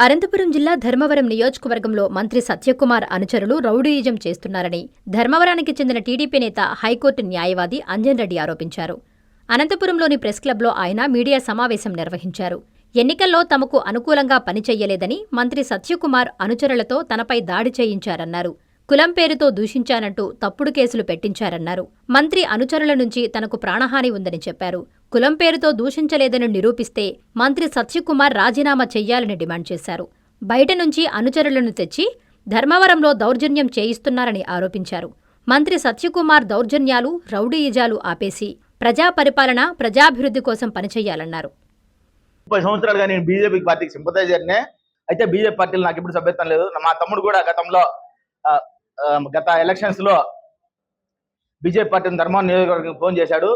అనంతపురం జిల్లా ధర్మవరం నియోజకవర్గంలో మంత్రి సత్యకుమార్ అనుచరులు రౌడీయిజం చేస్తున్నారని ధర్మవరానికి చెందిన టీడీపీ నేత హైకోర్టు న్యాయవాది అంజన్ రెడ్డి ఆరోపించారు. అనంతపురంలోని ప్రెస్ క్లబ్లో ఆయన మీడియా సమావేశం నిర్వహించారు. ఎన్నికల్లో తమకు అనుకూలంగా పనిచెయ్యలేదని మంత్రి సత్యకుమార్ అనుచరులతో తనపై దాడి చేయించారన్నారు. కులం పేరుతో దూషించానంటూ తప్పుడు కేసులు పెట్టించారన్నారు. మంత్రి అనుచరుల నుంచి తనకు ప్రాణహాని ఉందని చెప్పారు. కులం పేరుతో దూషించలేదని నిరూపిస్తే మంత్రి సత్యకుమార్ రాజీనామా చెయ్యాలని డిమాండ్ చేశారు. బయట నుంచి అనుచరులను తెచ్చి ధర్మవరంలో దౌర్జన్యం చేయిస్తున్నారని ఆరోపించారు. మంత్రి సత్యకుమార్ దౌర్జన్యాలు, రౌడీయిజాలు ఆపేసి ప్రజా పరిపాలన, ప్రజాభివృద్ధి కోసం పనిచెయ్యాలన్నారు. 30 సంవత్సరాలుగా నేను బీజేపీ పార్టీకి సింపథైజర్నే. అయితే బీజేపీ పార్టీలో నాకు ఇప్పుడు సభ్యత్వం లేదు. మా తమ్ముడు కూడా గత ఎలక్షన్స్ లో బీజేపీ పార్టీని ధర్మవరం నియోజకవర్గం ఫోన్ చేశాడు.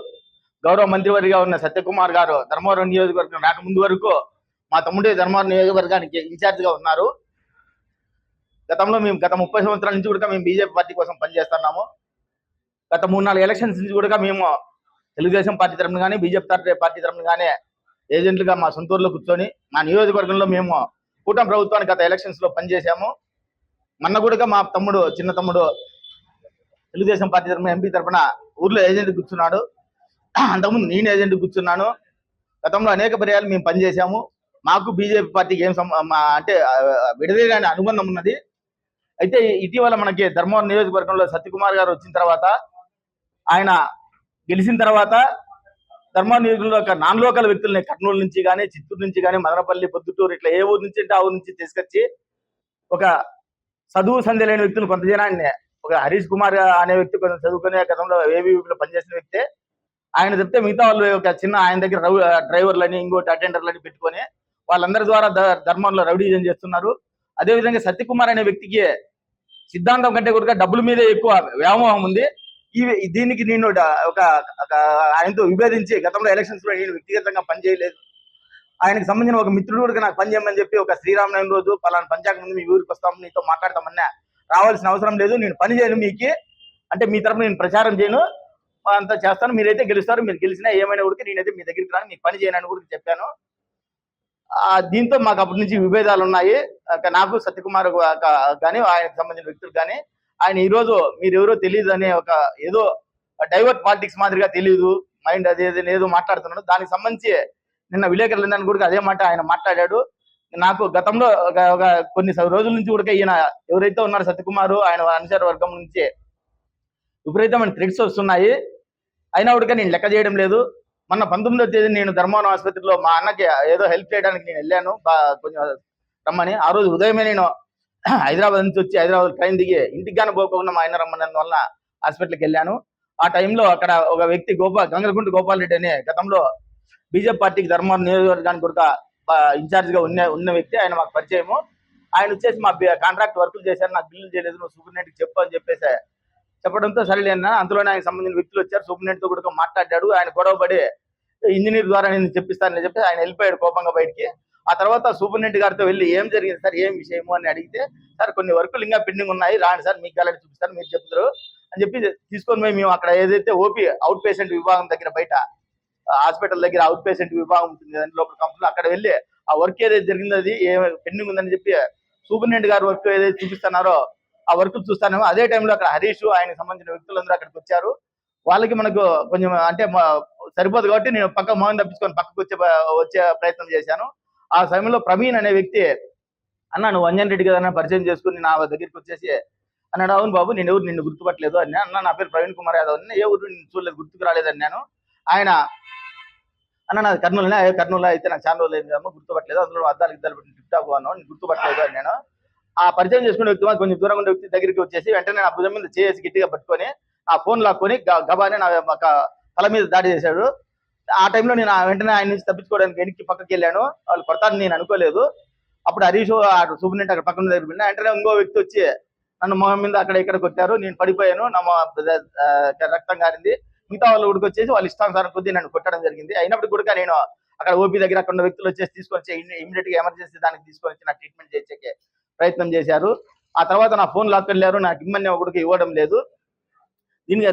గౌరవ మంత్రివర్గిగా ఉన్న సత్యకుమార్ గారు ధర్మవరం నియోజకవర్గం రాకముందు వరకు మా తమ్ముడే ధర్మవరం నియోజకవర్గానికి ఇన్ఛార్జ్ గా ఉన్నారు. గతంలో మేము గత 30 సంవత్సరాల నుంచి కూడా మేము బీజేపీ పార్టీ కోసం పనిచేస్తున్నాము. గత 3-4 ఎలక్షన్స్ నుంచి కూడా మేము తెలుగుదేశం పార్టీ తరఫున కానీ బీజేపీ పార్టీ తరఫున కానీ ఏజెంట్లుగా మా సొంత ఊర్లో కూర్చొని మా నియోజకవర్గంలో మేము కూటమి ప్రభుత్వానికి గత ఎలక్షన్స్ లో పనిచేశాము. మొన్న కూడా మా తమ్ముడు, చిన్న తమ్ముడు తెలుగుదేశం పార్టీ తరఫున ఎంపీ తరఫున ఊర్లో ఏజెంట్ కూర్చున్నాడు. అంతకుముందు నేను ఏజెంట్ కూర్చున్నాను. గతంలో అనేక పర్యాలు మేము పనిచేశాము. మాకు బీజేపీ పార్టీకి అంటే విడదీయని అనుబంధం ఉన్నది. అయితే ఇటీవల మనకి ధర్మవరం నియోజకవర్గంలో సత్యకుమార్ గారు వచ్చిన తర్వాత, ఆయన గెలిచిన తర్వాత ధర్మవరం నియోజకవర్గంలో నాన్ లోకల్ వ్యక్తుల్ని కర్నూలు నుంచి కానీ, చిత్తూరు నుంచి కానీ, మదనపల్లి, పొద్దుటూరు ఇట్లా ఏ ఊరు నుంచి అంటే ఆ ఊరు నుంచి తీసుకొచ్చి ఒక చదువు సంధ్య లేని వ్యక్తులు కొంత జనాన్ని, ఒక హరీష్ కుమార్ అనే వ్యక్తి కొంచెం చదువుకునే గతంలో ఏబీవీపీలో పనిచేసిన వ్యక్తే, ఆయన చెప్తే మిగతా వాళ్ళు ఒక చిన్న ఆయన దగ్గర డ్రైవర్లని, ఇంకోటి అటెండర్లని పెట్టుకొని వాళ్ళందరి ద్వారా ధర్మంలో రౌడీజం చేస్తున్నారు. అదేవిధంగా సత్యకుమార్ అనే వ్యక్తికి సిద్ధాంతం కంటే కూడా డబ్బుల మీదే ఎక్కువ వ్యామోహం ఉంది. దీనికి నేను ఆయనతో విభేదించి గతంలో ఎలక్షన్స్ లో నేను వ్యక్తిగతంగా పనిచేయలేదు. ఆయనకు సంబంధించిన ఒక మిత్రుడు కూడా నాకు పనిచేయమని చెప్పి ఒక శ్రీరామనవమి రోజు పలానా పంచాయతీ ముందు మీ ఊరికి వస్తాము, నీతో మాట్లాడతామన్నా రావాల్సిన అవసరం లేదు, నేను పని చేయను, మీకు అంటే మీ తరఫున నేను ప్రచారం చేయను, అంతా చేస్తాను, మీరైతే గెలుస్తారు, మీరు గెలిచినా ఏమైనా కూడా నేనైతే మీ దగ్గరికి రాను, మీకు పని చేయనని కూడా చెప్పాను. దీంతో మాకు అప్పటి నుంచి విభేదాలు ఉన్నాయి. నాకు సత్యకుమార్ కానీ ఆయనకు సంబంధించిన వ్యక్తులు కానీ, ఆయన ఈ రోజు మీరెవరో తెలియదు అనే ఒక ఏదో డైవర్ట్ పాలిటిక్స్ మాదిరిగా తెలియదు, మైండ్ ఏదో మాట్లాడుతున్నాడు. దానికి సంబంధించి నిన్న విలేకరులందరినీ కూడా అదే మాట ఆయన మాట్లాడాడు. నాకు గతంలో ఒక కొన్ని రోజుల నుంచి కూడా ఈయన ఎవరైతే ఉన్నారో సత్యకుమారు, ఆయన అనుచర వర్గం నుంచి విపరీతమైన థ్రెట్స్ వస్తున్నాయి. అయినా కూడా నేను లెక్క చేయడం లేదు. మొన్న 19వ తేదీ నేను ధర్మవరం ఆసుపత్రిలో మా అన్నకి ఏదో హెల్ప్ చేయడానికి నేను వెళ్ళాను, కొంచెం రమ్మని. ఆ రోజు ఉదయమే నేను హైదరాబాద్ నుంచి వచ్చి హైదరాబాద్ ట్రైన్ దిగి ఇంటికి కానీ పోకుండా మా ఆయన రమ్మన్నందు వలన హాస్పిటల్కి వెళ్ళాను. ఆ టైంలో అక్కడ ఒక వ్యక్తి గంగలకుంట గోపాల్ రెడ్డి అనే గతంలో బీజేపీ పార్టీకి ధర్మవరం నియోజకవర్గానికి కూడా ఇన్ఛార్జ్ గా ఉన్న వ్యక్తి, ఆయన మాకు పరిచయము. ఆయన వచ్చేసి మా కాంట్రాక్ట్ వర్కులు చేశారు, నాకు బిల్లులు చేయలేదు, నువ్వు సూపరింటెండెంట్కి చెప్పు అని చెప్పేసి చెప్పడంతో సరేలేనా. అందులోనే ఆయన సంబంధించిన వ్యక్తులు వచ్చారు, సూపరింటెండెంట్ తో కూడా మాట్లాడాడు. ఆయన గొడవపడి ఇంజనీర్ ద్వారా నేను చెప్పిస్తానని చెప్పి ఆయన వెళ్ళిపోయాడు కోపంగా బయటికి. ఆ తర్వాత సూపరింటెండెంట్ గారితో వెళ్ళి ఏం జరిగింది సార్, ఏం విషయము అని అడిగితే, సార్ కొన్ని వర్కులు ఇంకా పెండింగ్ ఉన్నాయి, రాండి సార్ మీకు గలటి చూపిస్తారు, మీరు చెప్తారు అని చెప్పి తీసుకొని పోయి మేము అక్కడ ఏదైతే ఓపీ అవుట్ పేషెంట్ విభాగం దగ్గర బయట హాస్పిటల్ దగ్గర అవుట్ పేషెంట్ విభాగం ఉంటుంది లోపల కంపెనీలో, అక్కడ వెళ్ళి ఆ వర్క్ ఏదైతే జరిగిందో అది పెండింగ్ ఉందని చెప్పి సూపరింటెండెంట్ గారు వర్క్ ఏదైతే చూపిస్తున్నారో ఆ వర్క్ చూస్తానేమో. అదే టైంలో అక్కడ హరీష్, ఆయనకు సంబంధించిన వ్యక్తులందరూ అక్కడికి వచ్చారు. వాళ్ళకి మనకు కొంచెం అంటే సరిపోదు కాబట్టి నేను పక్క మౌనం తప్పించుకొని పక్కకు వచ్చే ప్రయత్నం చేశాను. ఆ సమయంలో ప్రవీణ్ అనే వ్యక్తి, అన్న నువ్వు అంజన్ రెడ్డి కదా పరిచయం చేసుకుని నా దగ్గరికి వచ్చేసి అన్నాడు, అవును బాబు నేను ఎవరు నిన్ను గుర్తుపట్టలేదు అని. అన్న నా పేరు ప్రవీణ్ కుమార్ యాదవ్ అని, ఏ ఊరు నిన్ను చూడలేదు, గుర్తుకు రాలేదని నేను. ఆయన అన్న నాది కర్నూలు అయితే నాకు చాలా రోజులు లేదు గుర్తుపట్టలేదు, అందులో అద్దాలు గిద్దాలు పెట్టి టిప్ టాప్ అన్నావు, నేను గుర్తుపట్టలేదు అని నేను. ఆ పరిచయం చేసుకునే వ్యక్తి కొంచెం దూరంగా ఉండే వ్యక్తి దగ్గరికి వచ్చేసి వెంటనే నా భుజం మీద చేసి గట్టిగా పట్టుకొని ఆ ఫోన్ లాక్కొని గబానే నా తల మీద దాడి చేశాడు. ఆ టైంలో నేను వెంటనే ఆయన నుంచి తప్పించుకోవడానికి వెనక్కి పక్కకి వెళ్ళాను. వాళ్ళు కొడతారని నేను అనుకోలేదు. అప్పుడు హరీష్ సూపరింటెండెంట్ అక్కడ పక్కన దగ్గర వెళ్ళినా వెంటనే ఇంకో వ్యక్తి వచ్చి నన్ను మొహం మీద అక్కడ ఇక్కడ కొట్టారు. నేను పడిపోయాను, నా రక్తం కారింది. మిగతా వాళ్ళు ఉడికి వచ్చేసి వాళ్ళు ఇష్టానుసారం కొద్దీ నన్ను కొట్టడం జరిగింది. అయినప్పుడు కూడా నేను అక్కడ ఓపీ దగ్గర అక్కడ ఉన్న వ్యక్తులు వచ్చేసి తీసుకొని ఇమీడియట్ గా ఎమర్జెన్సీ దానికి తీసుకొని వచ్చి నా ట్రీట్మెంట్ చేసే ప్రయత్నం చేశారు. ఆ తర్వాత నా ఫోన్ లాక్కెళ్ళారు, నాకు ఇమ్మని ఒకటికి ఇవ్వడం లేదు.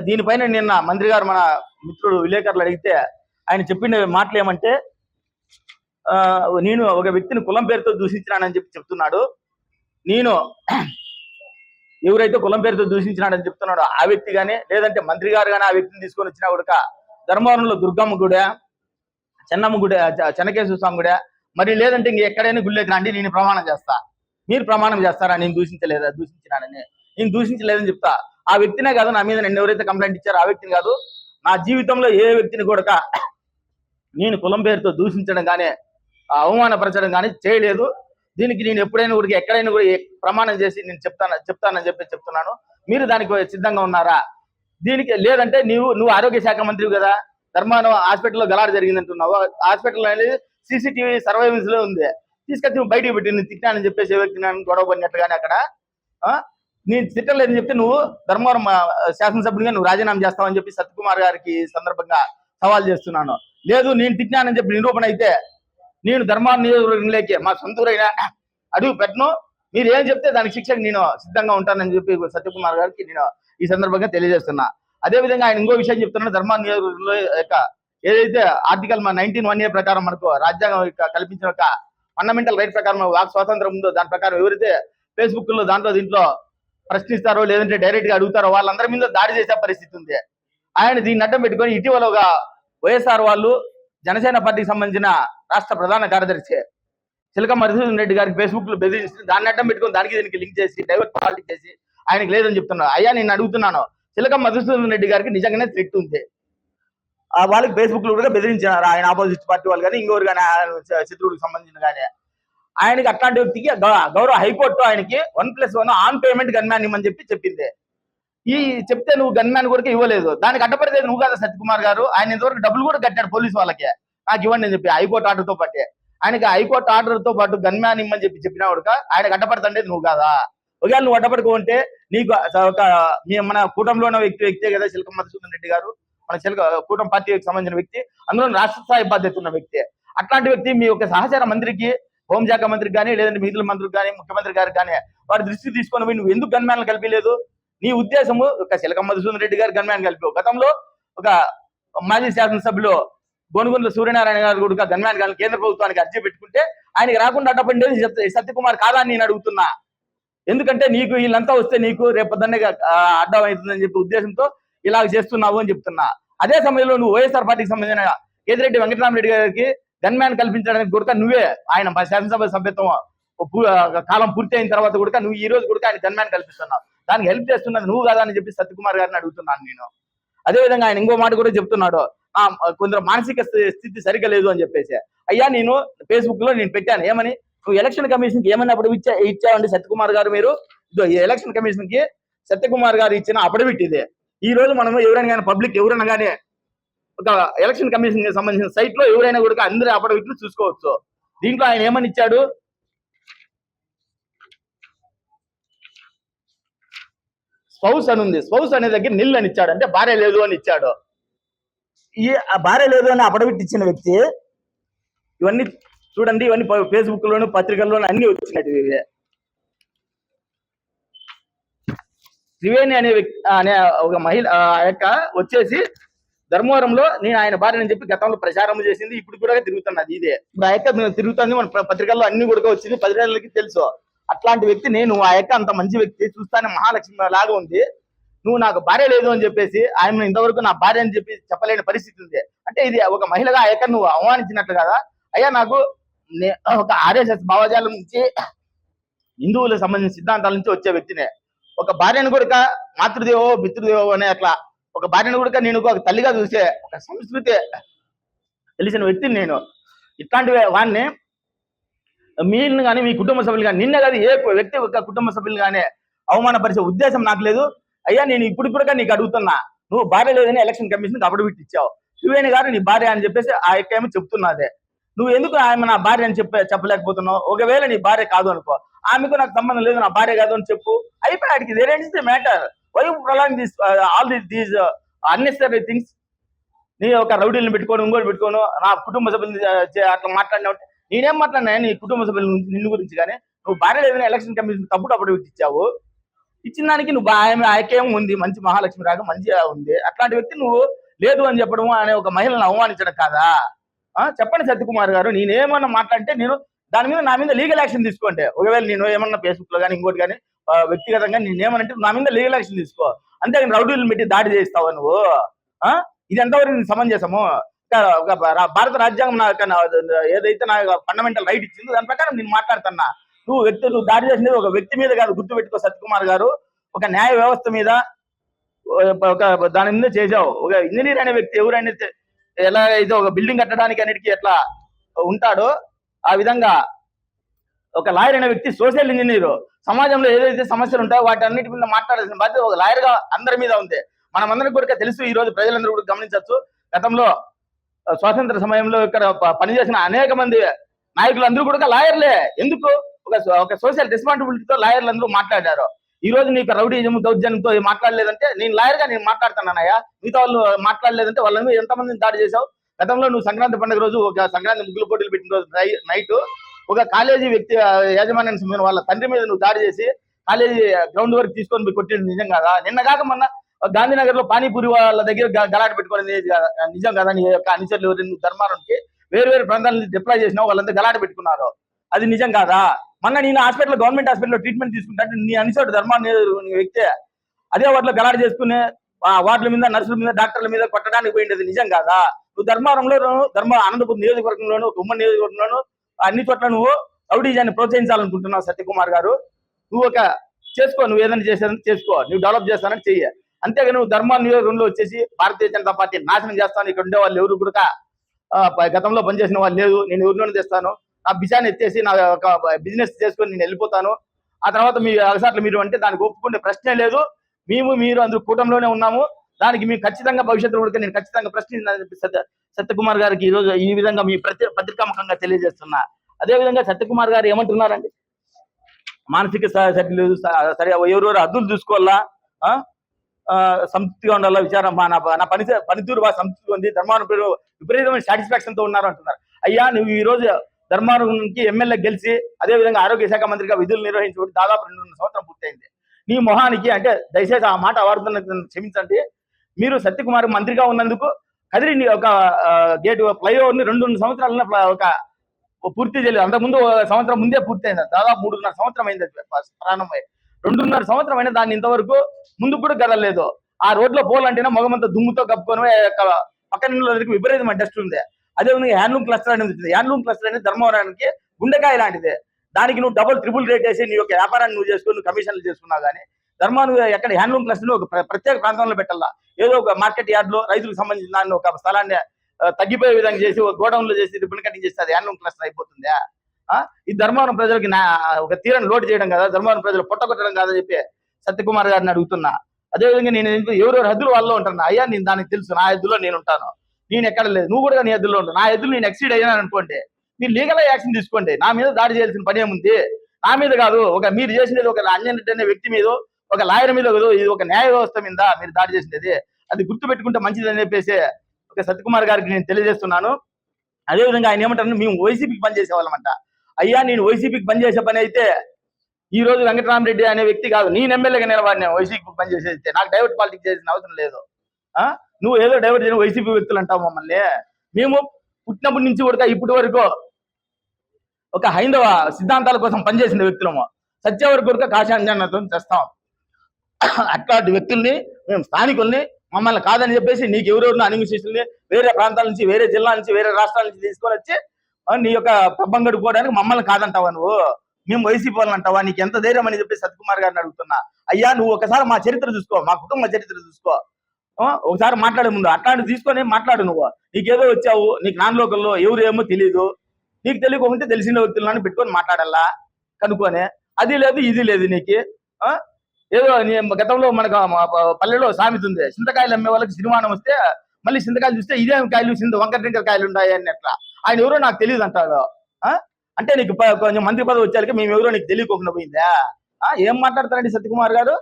దీనిపైన నిన్న మంత్రి గారు మన మిత్రుడు విలేకరులు అడిగితే ఆయన చెప్పిన మాటలు ఏమంటే, నేను ఒక వ్యక్తిని కులం పేరుతో దూషించినానని చెప్పి చెప్తున్నాడు. నేను ఎవరైతే కులం పేరుతో దూషించినాడని చెప్తున్నాడో ఆ వ్యక్తి కానీ, లేదంటే మంత్రి గారు కానీ ఆ వ్యక్తిని తీసుకొని వచ్చినా కూడా ధర్మవరంలో దుర్గమ్మ గుడి, చెన్నమ్మ గుడి, చెన్నకేశ్వర స్వామి గుడి, మరి లేదంటే ఇంక ఎక్కడైనా గుళ్ళకి రండి, నేను ప్రమాణం చేస్తా. మీరు ప్రమాణం చేస్తారా నేను దూషించినానని? నేను దూషించలేదని చెప్తా. ఆ వ్యక్తినే కాదు, నా మీద నన్ను ఎవరైతే కంప్లైంట్ ఇచ్చారో ఆ వ్యక్తిని కాదు, నా జీవితంలో ఏ వ్యక్తిని కూడా నేను కులం పేరుతో దూషించడం కానీ అవమానపరచడం కానీ చేయలేదు. దీనికి నేను ఎప్పుడైనా కూడా ఎక్కడైనా కూడా ప్రమాణం చేసి నేను చెప్తానని చెప్పి చెప్తున్నాను. మీరు దానికి సిద్ధంగా ఉన్నారా? దీనికి లేదంటే నువ్వు ఆరోగ్య శాఖ మంత్రివి కదా, ధర్మాన హాస్పిటల్లో గలాడ జరిగింది అంటున్నావు. హాస్పిటల్ అనేది CCTV సర్వైలెన్స్ లో ఉంది, తీసుకొచ్చి నువ్వు బయటికి పెట్టి నేను తిట్టానని చెప్పేసి ఏ వ్యక్తి నన్ను గొడవ పడినట్టుగానే అక్కడ నేను తిట్టలేదని చెప్తే నువ్వు ధర్మవరం శాసనసభ్యుడిగా నువ్వు రాజీనామా చేస్తావని చెప్పి సత్యకుమార్ గారికి సందర్భంగా సవాల్ చేస్తున్నాను. లేదు, నేను తిట్టినానని చెప్పి నిరూపణ అయితే నేను ధర్మవరం నియోజకవర్గంలోకి మా సొంతూరైన అడుగు పెట్టను. మీరు ఏం చెప్తే దానికి శిక్షకు నేను సిద్ధంగా ఉంటానని చెప్పి సత్యకుమార్ గారికి నేను ఈ సందర్భంగా తెలియజేస్తున్నా. అదే విధంగా ఆయన ఇంకో విషయం చెప్తున్నాను. ధర్మవరం నియోజకవర్గంలో ఏదైతే ఆర్టికల్ 19(1)A ప్రకారం మనకు రాజ్యాంగం కల్పించిన ఒక ఫండమెంటల్ రైట్ ప్రకారం వాక్ స్వాతంత్రం ఉందో దాని ప్రకారం ఎవరైతే ఫేస్బుక్ లో దీంట్లో ప్రశ్నిస్తారో లేదంటే డైరెక్ట్ గా అడుగుతారో వాళ్ళందరి మీద దాడి చేసే పరిస్థితి ఉంది. ఆయన దీన్ని అడ్డం పెట్టుకొని ఇటీవల ఒక వైఎస్ఆర్ వాళ్ళు జనసేన పార్టీకి సంబంధించిన రాష్ట్ర ప్రధాన కార్యదర్శి చిలక మధుసూదన్ రెడ్డి గారికి ఫేస్బుక్ లో బెదిరించి దాన్ని అడ్డం పెట్టుకొని దానికి దీనికి లింక్ చేసి డైవర్ట్ పాలిటిక్స్ చేసి ఆయనకి లేదని చెప్తున్నారు. అయ్యా నేను అడుగుతున్నాను, చిలక మధుసూదన్ రెడ్డి గారికి నిజంగానే థ్రెట్ ఉంది. వాళ్ళకి ఫేస్బుక్ లో కూడా బెదిరించారు ఆయన ఆపోజిట్ పార్టీ వాళ్ళు కానీ ఇంకోరు కానీ శత్రువుడికి సంబంధించిన కానీ. ఆయనకి అట్లాంటి వ్యక్తికి గౌరవ హైకోర్టు ఆయనకి 1+1 ఆన్ పేమెంట్ గన్మ్యాన్ ఇవ్వమని చెప్పింది. చెప్తే నువ్వు గన్మ్యాన్ కూడా ఇవ్వలేదు. దానికి అడ్డపడితే నువ్వు కదా సత్యకుమార్ గారు. ఆయన ఇంతవరకు డబ్బులు కూడా కట్టాడు పోలీసు వాళ్ళకి, నాకు ఇవ్వండి అని చెప్పి హైకోర్టు ఆర్డర్ తో పాటే. ఆయనకి హైకోర్టు ఆర్డర్ తో పాటు గన్మ్యాన్ ఇమ్మని చెప్పినా కూడా ఆయనకు అడ్డపడుతుండేది నువ్వు కాదా? ఒకవేళ నువ్వు అడ్డపడుకుంటే నీకు ఒక మన కూటమిలో ఉన్న వ్యక్తే కదా చిలక మధుసూదన్ రెడ్డి గారు, మన కూటమి పార్టీకి సంబంధించిన వ్యక్తి, అందులో రాష్ట్ర స్థాయి బాధ్యత ఉన్న వ్యక్తి. అట్లాంటి వ్యక్తి మీ యొక్క సహచార మంత్రికి, హోంశాఖ మంత్రికి కానీ లేదంటే మిగిలిన మంత్రికి కానీ ముఖ్యమంత్రి గారికి కానీ వారి దృష్టి తీసుకొని నువ్వు ఎందుకు గన్మ్యాన్లు కలిపలేదు? నీ ఉద్దేశము ఒక చిలక మధుసూదన్ రెడ్డి గారు గన్మ్యాన్ కలిపి గతంలో ఒక మాజీ శాసనసభ్యులు గోనుగుంట్ల సూర్యనారాయణ గారు కూడా గన్మ్యాన్ గారిని కేంద్ర ప్రభుత్వానికి అర్జీ పెట్టుకుంటే ఆయనకి రాకుండా అడ్డపడేది సత్యకుమార్ కాదా అని నేను అడుగుతున్నా. ఎందుకంటే నీకు వీళ్ళంతా వస్తే నీకు రేపొద్దున్నే అడ్డం అవుతుందని చెప్పి ఉద్దేశంతో ఇలా చేస్తున్నావు అని చెప్తున్నా. అదే సమయంలో నువ్వు వైఎస్ఆర్ పార్టీకి సంబంధించిన కేతిరెడ్డి వెంకటరామరెడ్డి గారికి గన్మ్యాన్ కల్పించడానికి కూడా నువ్వే ఆయన శాసనసభ సభ్యత్వం కాలం పూర్తి అయిన తర్వాత కూడా నువ్వు ఈ రోజు కూడా ఆయన గన్మ్యాన్ కల్పిస్తున్నావు. దానికి హెల్ప్ చేస్తున్నది నువ్వు కదా అని చెప్పి సత్యకుమార్ గారిని అడుగుతున్నాను నేను. అదే విధంగా ఆయన ఇంకో మాట కూడా చెప్తున్నాడు, కొందరు మానసిక స్థితి సరిగ్గా లేదు అని చెప్పేసి. అయ్యా నేను ఫేస్బుక్ లో నేను పెట్టాను ఏమని, నువ్వు ఎలక్షన్ కమిషన్ కి ఏమని అప్పుడు ఇచ్చావండి సత్యకుమార్ గారు? మీరు ఎలక్షన్ కమిషన్ కి సత్యకుమార్ గారు ఇచ్చిన అఫిడవిట్ ఇదే. ఈ రోజు మనం ఎవరైనా కానీ పబ్లిక్ ఎవరైనా కానీ ఒక ఎలక్షన్ కమిషన్ కి సంబంధించిన సైట్ లో ఎవరైనా కూడా అందరి అఫిడవిట్లు చూసుకోవచ్చు. దీంట్లో ఆయన ఏమని ఇచ్చాడు, స్పౌస్ అని ఉంది, స్పౌస్ అనే దగ్గర నిల్ అని ఇచ్చాడు, అంటే భార్య లేదు అని ఇచ్చాడు. భార్య లేదు అని అఫిడవిట్ ఇచ్చిన వ్యక్తి ఇవన్నీ చూడండి, ఇవన్నీ ఫేస్బుక్ లోను పత్రికల్లోనూ అన్ని వచ్చినట్టు. త్రివేణి అనే వ్యక్తి అనే ఒక మహిళ యొక్క వచ్చేసి ధర్మవరంలో నేను ఆయన భార్యని చెప్పి గతంలో ప్రచారం చేసింది, ఇప్పుడు కూడా తిరుగుతున్నది ఇదే. ఇప్పుడు ఆ యొక్క తిరుగుతుంది, మన పత్రికల్లో అన్ని కూడా వచ్చింది, 10 రోజులకి తెలుసు. అట్లాంటి వ్యక్తి నేను, ఆ యొక్క అంత మంచి వ్యక్తి, చూస్తానే మహాలక్ష్మి లాగా ఉంది. నువ్వు నాకు భార్య లేదు అని చెప్పేసి ఆయన ఇంతవరకు నా భార్య అని చెప్పి చెప్పలేని పరిస్థితి ఉంది. అంటే ఇది ఒక మహిళగా ఆ యొక్క నువ్వు అవమానించినట్లు కదా. అయ్యా నాకు ఒక RSS భావజాలం నుంచి హిందువులకు సంబంధించిన సిద్ధాంతాల నుంచి వచ్చే వ్యక్తినే. ఒక భార్యను కూడా మాతృదేవో పితృదేవో అనే అట్లా ఒక భార్యను కూడా నేను ఒక తల్లిగా చూసే ఒక సంస్కృతి తెలిసిన వ్యక్తిని నేను. ఇట్లాంటి వాడిని మీను కానీ మీ కుటుంబ సభ్యులు కానీ నిన్న కాదు ఏ వ్యక్తి ఒక కుటుంబ సభ్యులు కానీ అవమానపరిచే ఉద్దేశం నాకు లేదు. అయ్యా నేను ఇప్పుడు కూడా నీకు అడుగుతున్నా, నువ్వు భార్య లేదని ఎలక్షన్ కమిషన్ అఫిడవిట్ ఇచ్చావు, త్రివేణి గారు నీ భార్య అని చెప్పేసి ఆ యొక్క ఏమో చెప్తున్నదే. నువ్వు ఎందుకు ఆమె నా భార్య అని చెప్పలేకపోతున్నావు? ఒకవేళ నీ భార్య కాదు అనుకో, ఆమెకు నాకు సంబంధం లేదు, నా భార్య కాదు అని చెప్పు, అయిపోయాడికి. There ends the matter. Why you prolong this all these unnecessary things? నీ ఒక రౌడీలను పెట్టుకోను, ఇంకోటి పెట్టుకోను, నా కుటుంబ సభ్యులు అట్లా మాట్లాడినా నేనేం మాట్లాడినా నీ కుటుంబ సభ్యుల నిన్ను గురించి. కానీ నువ్వు భార్య లేదని ఎలక్షన్ కమిషన్ తప్పుడు అఫిడవిట్ ఇచ్చావు. ఇచ్చిన దానికి నువ్వు ఆయకేం ఉంది, మంచి మహాలక్ష్మి రాగా మంచిగా ఉంది. అట్లాంటి వ్యక్తి నువ్వు లేదు అని చెప్పడము అనే ఒక మహిళను అవమానించడం కాదా? చెప్పండి సత్యకుమార్ గారు, నేనేమన్నా మాట్లాడితే నా మీద లీగల్ యాక్షన్ తీసుకోండి. ఒకవేళ నేను ఏమన్నా ఫేస్బుక్ లో కానీ ఇంకోటి కానీ వ్యక్తిగతంగా నేనేమనంటే నా మీద లీగల్ యాక్షన్ తీసుకో. అంతేగాని రౌడీలు పెట్టి దాడి చేస్తావా నువ్వు? ఇది ఎంతవరకు సమంజసము? భారత రాజ్యాంగం ఏదైతే నాకు ఫండమెంటల్ రైట్ ఇచ్చిందో దాని ప్రకారం నేను మాట్లాడుతున్నా. నువ్వు దాడి చేసినది ఒక వ్యక్తి మీద కాదు, గుర్తుపెట్టుకో సత్యకుమార్ గారు. ఒక న్యాయ వ్యవస్థ మీద దాని మీద చేసావు. ఒక ఇంజనీర్ అనే వ్యక్తి ఎవరైనా ఎలా అయితే ఒక బిల్డింగ్ కట్టడానికి అన్నిటికీ ఎట్లా ఉంటాడో ఆ విధంగా ఒక లాయర్ అనే వ్యక్తి సోషల్ ఇంజనీర్ సమాజంలో ఏదైతే సమస్యలు ఉంటాయో వాటి అన్నిటి మీద మాట్లాడాల్సిన బాధ్యత ఒక లాయర్ గా అందరి మీద ఉంది. మనమందరికి కూడా తెలుసు, ఈ రోజు ప్రజలందరూ కూడా గమనించవచ్చు. గతంలో స్వాతంత్ర సమయంలో ఇక్కడ పనిచేసిన అనేక మంది నాయకులు అందరూ కూడా లాయర్లే. ఎందుకు? ఒక సోషల్ రెస్పాన్సిబిలిటీతో లాయర్లు అందరూ మాట్లాడారు. ఈ రోజు నీకు రౌడీజం దౌర్జన్యంతో మాట్లాడలేదంటే నేను లాయర్ గా నేను మాట్లాడుతున్నానయ్యా. మిగతా వాళ్ళు మాట్లాడలేదంటే వాళ్ళ మీద ఎంతమందిని దాడి చేశావు? గతంలో నువ్వు సంక్రాంతి పండుగ రోజు ఒక సంక్రాంతి ముగ్గులు పోటీలు పెట్టిన రోజు నైట్ ఒక కాలేజీ వ్యక్తి యాజమాన్యం వాళ్ళ తండ్రి మీద నువ్వు దాడి చేసి కాలేజీ గ్రౌండ్ వరకు తీసుకొని కొట్టింది నిజం కదా? నిన్న కాక మొన్న గాంధీనగర్ లో పానీపూరి వాళ్ళ దగ్గర గలాట పెట్టుకోవడం నిజం కదా? నీ యొక్క అనుచరులు ధర్మానికి వేరు ప్రాంతాల నుంచి డిప్లాయ్ చేసినావు, వాళ్ళంతా గలాట పెట్టుకున్నారు. అది నిజం కాదా? మొన్న నేను గవర్నమెంట్ హాస్పిటల్లో ట్రీట్మెంట్ తీసుకుంటే నీ అనుచరుడు ధర్మాన్ని వ్యక్తి అదే వాటిలో గలాట చేసుకునే వార్డుల మీద, నర్సుల మీద, డాక్టర్ల మీద కొట్టడానికి పోయింది నిజం కాదా? నువ్వు అనంతపురం నియోజకవర్గంలోను, ఉమ్మడి నియోజకవర్గంలోను అన్ని చోట్ల నువ్వు రౌడీజాన్ని ప్రోత్సహించాలనుకుంటున్నావు సత్యకుమార్ గారు. నువ్వు నువ్వు ఏదైనా చేసేదని చేసుకో, నువ్వు డెవలప్ చేస్తానని చెయ్యి. అంతేగా నువ్వు ధర్మాన నియోజకవర్గంలో వచ్చేసి భారతీయ జనతా పార్టీ నాశనం చేస్తాను, ఇక్కడ ఉండే వాళ్ళు ఎవరు కూడా గతంలో పనిచేసిన వాళ్ళు లేదు, నేను ఎవరినో తెస్తాను, నా బిజాన్ని ఎత్తేసి నా ఒక బిజినెస్ చేసుకొని నేను వెళ్ళిపోతాను, ఆ తర్వాత మీ అలసాట్లు మీరు అంటే దానికి ఒప్పుకునే ప్రశ్నే లేదు. మీరు అందరూ కూటమిలోనే ఉన్నాము, దానికి మీకు ఖచ్చితంగా భవిష్యత్తులో కూడా నేను ఖచ్చితంగా ప్రశ్నించాలని చెప్పి సత్యకుమార్ గారికి ఈ రోజు ఈ విధంగా మీ పత్రికాముఖంగా తెలియజేస్తున్నా. అదే విధంగా సత్యకుమార్ గారు ఏమంటున్నారండి, మానసిక సరి లేదు, సరే ఎవరెవరు హద్దులు చూసుకోవాలా, సంతృప్తిగా ఉండాలా, విచారం నా పనితీరు బాగా సంతృప్తిగా ఉంది, ధర్మారం విపరీతమైన సాటిస్ఫాక్షన్ తో ఉన్నారు అంటున్నారు. అయ్యా, నువ్వు ఈ రోజు ధర్మారంకి ఎమ్మెల్యే గెలిచి అదే విధంగా ఆరోగ్య శాఖ మంత్రిగా విధులు నిర్వహించి దాదాపు 2.5 సంవత్సరం పూర్తయింది. నీ మొహానికి, అంటే దయచేసి ఆ మాట వాడుతున్న క్షమించండి, మీరు సత్యకుమార్ మంత్రిగా ఉన్నందుకు కదిరి ఒక గేట్ ఫ్లైఓవర్ ని 2.5 సంవత్సరాల పూర్తి చేయలేదు. అంతకుముందు సంవత్సరం ముందే పూర్తయింది, దాదాపు 3.5 సంవత్సరం అయింది ప్రారంభమై. 2.5 సంవత్సరం అయినా దాన్ని ఇంతవరకు ముందుకు కూడా కదలలేదు. ఆ రోడ్లో పోలంటేనే మొగమంతా దుమ్ముతో కప్పుకొని పక్కన విపరీతమైన డస్ట్ ఉంది. అదేవిధంగా హ్యాండ్లూమ్ క్లస్టర్ అనేది ఉంటుంది. హ్యాండ్లూమ్ క్లస్టర్ అనేది ధర్మవరానికి గుండెకాయ లాంటిదే. దానికి నువ్వు డబుల్ ట్రిపుల్ రేట్ వేసి నీ యొక్క వ్యాపారాన్ని నువ్వు చేసుకుని కమిషన్లు చేసుకున్నావు. కానీ ధర్మాను ఎక్కడ హ్యాండ్లూమ్ క్లస్టర్ ఒక ప్రత్యేక ప్రాంతంలో పెట్టాలా, ఏదో ఒక మార్కెట్ యార్డ్ లో రైతులకు సంబంధించిన దాన్ని ఒక స్థలాన్ని తగ్గిపోయే విధంగా చేసి ఒక గోడౌన్ లో చేసి రిబ్బన్ కటింగ్ చేస్తే అది హ్యాండ్లూమ్ క్లస్టర్ అయిపోతుందా? ఈ ధర్మవరం ప్రజలకి ఒక తీరని లోటు చేయడం కదా, ధర్మవరం ప్రజలు పొట్టగొట్టడం కాదని చెప్పి సత్యకుమార్ గారిని అడుగుతున్నా. అదేవిధంగా నేను ఎవరెవరు హద్దులు వాళ్ళలో ఉంటున్నా. అయ్యా, నేను దానికి తెలుసు, నా హద్దులో నేను ఉంటాను, నేను ఎక్కడ లేదు, నువ్వు కూడా నీ హద్దులో ఉంటావు. నా హద్దులు నేను ఎక్సీడ్ అయ్యాను అనుకోండి, మీరు లీగల్ యాక్షన్ తీసుకోండి. నా మీద దాడి చేయాల్సిన పని ఏముంది? నా మీద కాదు, మీరు చేసినది ఒక అంజన్ రెడ్డి అనే వ్యక్తి మీద, ఒక లాయర్ మీద కాదు, ఇది ఒక న్యాయ వ్యవస్థ మీద మీరు దాడి చేసినది. అది గుర్తు పెట్టుకుంటే మంచిదని చెప్పేసి ఒక సత్యకుమార్ గారికి నేను తెలియజేస్తున్నాను. అదేవిధంగా ఆయన ఏమంటారు, మేము వైసీపీకి పనిచేసే వాళ్ళమంట. అయ్యా, నేను వైసీపీకి పనిచేసే పని అయితే ఈ రోజు వెంకటరామరెడ్డి అనే వ్యక్తి కాదు, నేను ఎమ్మెల్యేగా నిలబడినా వైసీపీకి పనిచేసేస్తే నాకు డైవర్ట్ పాలిటిక్స్ చేసిన అవసరం లేదు. నువ్వు ఏదో డైవర్ట్ చేయని వైసీపీ వ్యక్తులు అంటావు మమ్మల్ని. మేము పుట్టినప్పటి నుంచి కూడా ఇప్పటి వరకు ఒక హైందవ సిద్ధాంతాల కోసం పనిచేసిన వ్యక్తులము. సత్య వరకు కూడా కాశాంజనతో చేస్తాం. అట్లాంటి వ్యక్తుల్ని మేము స్థానికుల్ని మమ్మల్ని కాదని చెప్పేసి నీకు ఎవరెవరిని అన్వేషిస్తుల్ని వేరే ప్రాంతాల నుంచి, వేరే జిల్లా నుంచి, వేరే రాష్ట్రాల నుంచి తీసుకొని వచ్చి నీ యొక్క పబ్బం గడుపుకోవడానికి మమ్మల్ని కాదంటావా నువ్వు? మేము వైసీపీ వాళ్ళని అంటావా? నీకు ఎంత ధైర్యం అని చెప్పి సత్యకుమార్ గారిని అడుగుతున్నా. అయ్యా, నువ్వు ఒకసారి మా చరిత్ర చూసుకో, మా కుటుంబ చరిత్ర చూసుకో, ఒకసారి మాట్లాడే ముందు అట్లాంటివి తీసుకొని మాట్లాడు. నువ్వు నీకేదో వచ్చావు, నీకు నాన్ లోకల్లో ఎవరు ఏమో తెలియదు, నీకు తెలియకపోతే తెలిసిన వ్యక్తులను పెట్టుకొని మాట్లాడాలా కనుక్కొని. అది లేదు, ఇది లేదు నీకు. ఏదో గతంలో మనకు పల్లెలో సామెత ఉంది, చింతకాయలు అమ్మే వాళ్ళకి సినిమానం వస్తే మళ్ళీ చింతకాయలు చూస్తే ఇదేం కాయలు, వంకర టింకర కాయలు ఉన్నాయి అని అట్లా. ఆయన ఎవరో నాకు తెలియదు అంటాడు. అంటే నీకు కొంచెం మంత్రి పదవి వచ్చాక మేము ఎవరో నీకు తెలియకోకుండా పోయిందా? ఏం మాట్లాడతారండి సత్యకుమార్ గారు?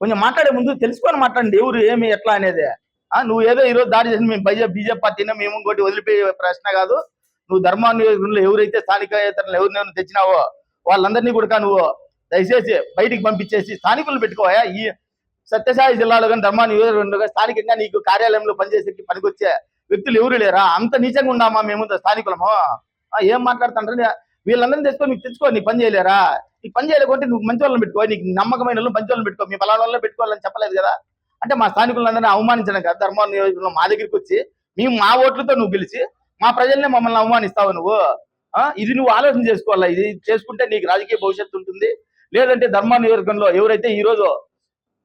కొంచెం మాట్లాడే ముందు తెలుసుకొని మాట్లాడండి, ఎవరు ఏమి ఎట్లా అనేది. నువ్వు ఏదో ఈరోజు దాడి చేసిన మేము బీజేపీ పార్టీనే మేము ఇంకోటి వదిలిపోయే ప్రశ్న కాదు. నువ్వు ధర్మాన్ని ఎవరైతే స్థానికేతరులు ఎవరినైనా తెచ్చినావో వాళ్ళందరినీ కూడా నువ్వు దయచేసి బయటికి పంపించేసి స్థానికులను పెట్టుకోవా. ఈ సత్యసాయి జిల్లాలో కానీ ధర్మాన్ని స్థానికంగా నీకు కార్యాలయంలో పనిచేసే పనికొచ్చే వ్యక్తులు ఎవరు లేరా? అంత నీచంగా ఉన్నామా మేము స్థానికులము? ఏం మాట్లాడుతుంటారు? వీళ్ళందరినీ తెచ్చుకో, నీకు తెచ్చుకో, నీ పని చేయలేరా? నీకు పని చేయలేకుంటే నువ్వు మంచి వాళ్ళని పెట్టుకో, నీకు నమ్మకమైన వాళ్ళు మంచి వాళ్ళని పెట్టుకో, మీ బలాల వాళ్ళని పెట్టుకోవాలని చెప్పలేదు కదా. అంటే మా స్థానికులందరినీ అవమానించడం కదా ధర్మవరం నియోజకవర్గంలో మా దగ్గరికి వచ్చి మేము మా ఓట్లతో నువ్వు గెలిచి మా ప్రజల్ని మమ్మల్ని అవమానిస్తావు నువ్వు. ఇది నువ్వు ఆలోచన చేసుకోవాలా. ఇది చేసుకుంటే నీకు రాజకీయ భవిష్యత్తు ఉంటుంది. లేదంటే ధర్మవరం నియోజకవర్గంలో ఎవరైతే ఈ రోజు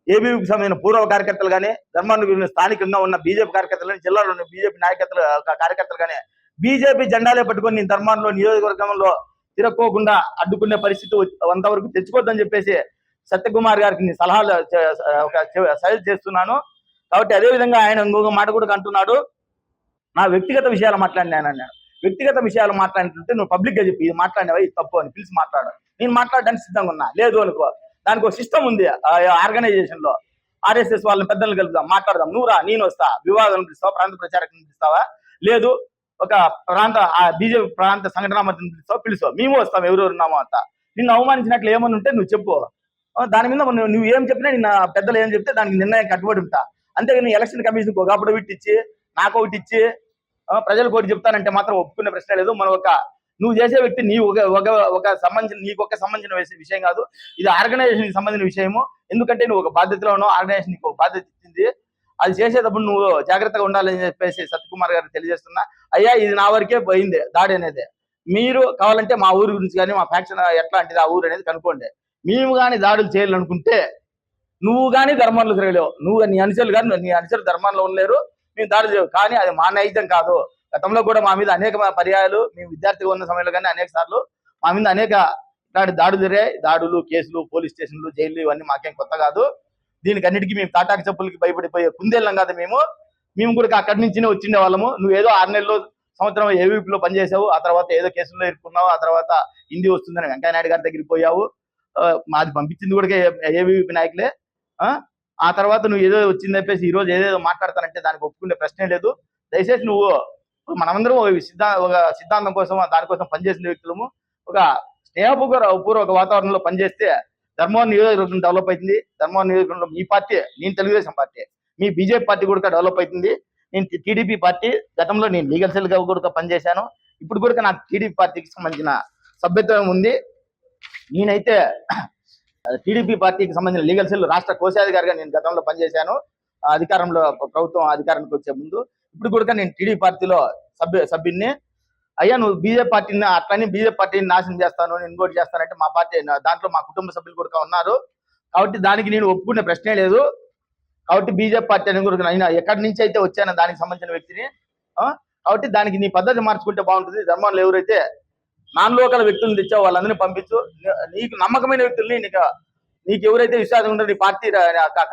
ఏబీవీకి సంబంధించిన పూర్వ కార్యకర్తలు కానీ, ధర్మవరం స్థానికంగా ఉన్న బీజేపీ కార్యకర్తలు కానీ, జిల్లాలో ఉన్న బీజేపీ కార్యకర్తలు కానీ బీజేపీ జెండాలే పట్టుకొని నేను ధర్మవరంలో నియోజకవర్గంలో తిరక్కోకుండా అడ్డుకునే పరిస్థితి అంతవరకు తెచ్చుకోవద్దని చెప్పేసి సత్యకుమార్ గారికి నేను సలహాలు సజెస్ట్ చేస్తున్నాను. కాబట్టి అదే విధంగా ఆయన ఇంకొక మాట కూడా అంటున్నాడు, నా వ్యక్తిగత విషయాలు మాట్లాడినాను. వ్యక్తిగత విషయాలు మాట్లాడుతుంటే నువ్వు పబ్లిక్ గా చెప్పి ఇది మాట్లాడినవా, ఇది తప్పు అని పిలిచి మాట్లాడు. నేను మాట్లాడడానికి సిద్ధంగా ఉన్నా. లేదు అనుకో, దానికి ఒక సిస్టమ్ ఉంది ఆర్గనైజేషన్ లో. ఆర్ఎస్ఎస్ వాళ్ళని పెద్దలు కలుపుదాం, మాట్లాడదాం. నువ్వు రా, నేను వస్తా. వివాదం పిలుస్తావా, ప్రాంత ప్రచారకం పిలుస్తావా, లేదు ఒక బీజేపీ ప్రాంత సంఘటన మంత్రిని పిలుస్తావు, మేము వస్తాం, ఎవరెవరు ఉన్నామో అంత. నిన్ను అవమానించినట్లు ఏమని ఉంటే నువ్వు చెప్పు. దాని మీద నువ్వు ఏం చెప్పినా నిన్న పెద్దలు ఏం చెప్తే దానికి నిర్ణయం కట్టుబడి ఉంటా. అంతేగాని ఎలక్షన్ కమిషన్ ఒక అప్పుడు ఇచ్చి నాకు ఒకటి ఇచ్చి ప్రజలకు ఒకటి చెప్తానంటే మాత్రం ఒప్పుకునే ప్రశ్న లేదు. మన నువ్వు చేసే వ్యక్తి నీ నీకు సంబంధించిన విషయం కాదు. ఇది ఆర్గనైజేషన్ సంబంధించిన విషయము. ఎందుకంటే నువ్వు ఒక బాధ్యతలో ఉన్నావు, ఆర్గనైజేషన్ నీకు బాధ్యత ఇచ్చింది. అది చేసేటప్పుడు నువ్వు జాగ్రత్తగా ఉండాలని చెప్పేసి సత్యకుమార్ గారికి తెలియజేస్తున్నా. అయ్యా, ఇది నా వరకే పోయింది దాడి అనేది. మీరు కావాలంటే మా ఊరి గురించి కానీ మా ఫ్యాక్షన్ ఎట్లాంటిది ఆ ఊరు అనేది కనుక్కోండి. మేము కానీ దాడులు చేయాలనుకుంటే నువ్వు కానీ ధర్మంలో తిరగలేవు, నువ్వు నీ అనుచరులు కానీ నీ అనుచరులు ధర్మంలో ఉండలేరు, మేము దాడులు చేయవు. కానీ అది మా నైజం కాదు. గతంలో కూడా మా మీద అనేక పర్యాయాలు మేము విద్యార్థిగా ఉన్న సమయంలో కానీ అనేక సార్లు మా మీద అనేక ఇట్లాంటి దాడులు జరిగాయి. దాడులు, కేసులు, పోలీస్ స్టేషన్లు, జైలు ఇవన్నీ మాకేం కొత్త కాదు. దీనికి అన్నిటికీ మేము తాటాకి చెప్పులకి భయపడిపోయే కుందేళ్ళం కాదు. మేము కూడా అక్కడి నుంచినే వచ్చిండే వాళ్ళము. నువ్వు ఏదో 6 నెలలు సంవత్సరం ఏవీపీలో పనిచేసావు, ఆ తర్వాత ఏదో కేసుల్లో ఇరుక్కున్నావు, ఆ తర్వాత హిందీ వస్తుందని వెంకయ్య నాయుడు గారి దగ్గరికి పోయావు. మాది పంపించింది కూడా ఏవీపీ నాయకులే. ఆ తర్వాత నువ్వు ఏదో వచ్చింది చెప్పేసి ఈ రోజు ఏదేదో మాట్లాడతానంటే దానికి ఒప్పుకునే ప్రశ్నే లేదు. దయచేసి నువ్వు మనమందరం ఒక సిద్ధాంతం కోసం దానికోసం పనిచేసిన వ్యక్తులము. ఒక స్నేహపూర్వక వాతావరణంలో పనిచేస్తే ధర్మవరం నియోజకవర్గం డెవలప్ అవుతుంది. ధర్మవరం నియోజకవర్గంలో మీ పార్టీ, నేను తెలుగుదేశం పార్టీ, మీ బీజేపీ పార్టీ కూడా డెవలప్ అవుతుంది. నేను టీడీపీ పార్టీ గతంలో నేను లీగల్ సెల్ గా కూడా పనిచేశాను. ఇప్పుడు కూడా నాకు టీడీపీ పార్టీకి సంబంధించిన సభ్యత్వం ఉంది. నేనైతే టీడీపీ పార్టీకి సంబంధించిన లీగల్ సెల్ రాష్ట్ర కోశాధికారిగా నేను గతంలో పనిచేశాను. అధికారంలో ప్రభుత్వం అధికారానికి వచ్చే ముందు. ఇప్పుడు కూడా నేను టీడీపీ పార్టీలో సభ్యుడిని. అయ్యా, నువ్వు బీజేపీ పార్టీని అట్లని బీజేపీ పార్టీని నాశనం చేస్తాను, నేను ఇంకోటి చేస్తానంటే మా పార్టీ దాంట్లో మా కుటుంబ సభ్యులు కూడా ఉన్నారు. కాబట్టి దానికి నేను ఒప్పుకునే ప్రశ్నే లేదు. కాబట్టి బీజేపీ పార్టీ అని కూడా ఎక్కడి నుంచి అయితే వచ్చానో దానికి సంబంధించిన వ్యక్తిని. కాబట్టి దానికి నీ పద్ధతి మార్చుకుంటే బాగుంటుంది. ధర్మంలో ఎవరైతే నాన్ లోకల్ వ్యక్తులను తెచ్చావు వాళ్ళందరినీ పంపించు. నీకు నమ్మకమైన వ్యక్తుల్ని, నీకు ఎవరైతే విశ్వాసం ఉందో నీ పార్టీ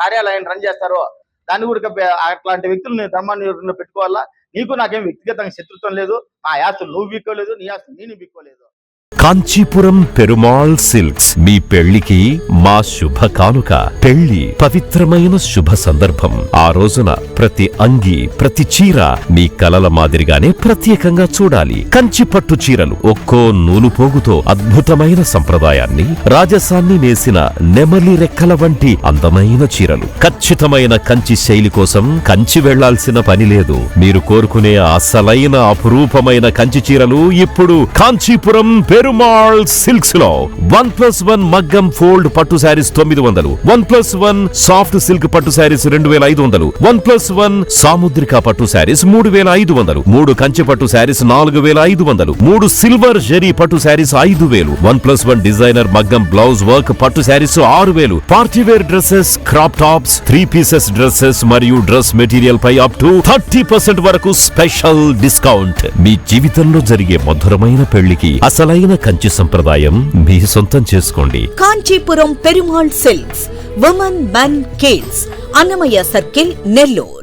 కార్యాలయాన్ని రన్ చేస్తారో దాన్ని కూడా అట్లాంటి వ్యక్తులు నేను ధర్మాన్ని పెట్టుకోవాలా. నీకు నాకేం వ్యక్తిగతంగా శత్రుత్వం లేదు. నా ఆస్తులు నువ్వు బిక్కోలేదు, నీ ఆస్తులు నేను బిక్కోలేదు. కాంచీపురం పెరుమాళ్ సిల్క్స్ మీ పెళ్లికి మా శుభ కానుక. పెళ్లి పవిత్రమైన శుభ సందర్భం. ఆ రోజున ప్రతి అంగి, ప్రతి చీర మీ కలల మాదిరిగానే ప్రత్యేకంగా చూడాలి. కంచి పట్టు చీరలు ఒక్కో నూలు పోగుతో అద్భుతమైన సంప్రదాయాన్ని, రాజసాన్ని నేసిన నెమలి రెక్కల వంటి అందమైన చీరలు. ఖచ్చితమైన కంచి శైలి కోసం కంచి వెళ్లాల్సిన పని లేదు. మీరు కోరుకునే అసలైన అపురూపమైన కంచి చీరలు ఇప్పుడు కాంచీపురం పెరుమాళ్ సిల్క్స్ లో 1+1 మగ్గం ఫోల్డ్ పట్టు శారీస్ 900, 1+1 సాఫ్ట్ సిల్క్ పట్టు శారీస్ 2500, 1+1 సాముద్రిక పట్టు శారీస్ 3500, 3 కంచి పట్టు శారీస్ 4500, 3 సిల్వర్ జరీ పట్టు శారీస్ 5000, 1+1 డిజైనర్ మగ్గం బ్లౌజ్ వర్క్ పట్టు saris 6000, partywear dresses, crop tops, 3 pieces dresses మరియు డ్రెస్ మెటీరియల్ పై అప్ టు 30% వరకు స్పెషల్ డిస్కౌంట్. మీ జీవితంలో జరిగే మధురమైన పెళ్లికి అసలైన కంచి సంప్రదాయం మీ సొంతం చేసుకోండి. Kanchipuram Perumal silks, women, men, kids, Annamayya circle, Nellore.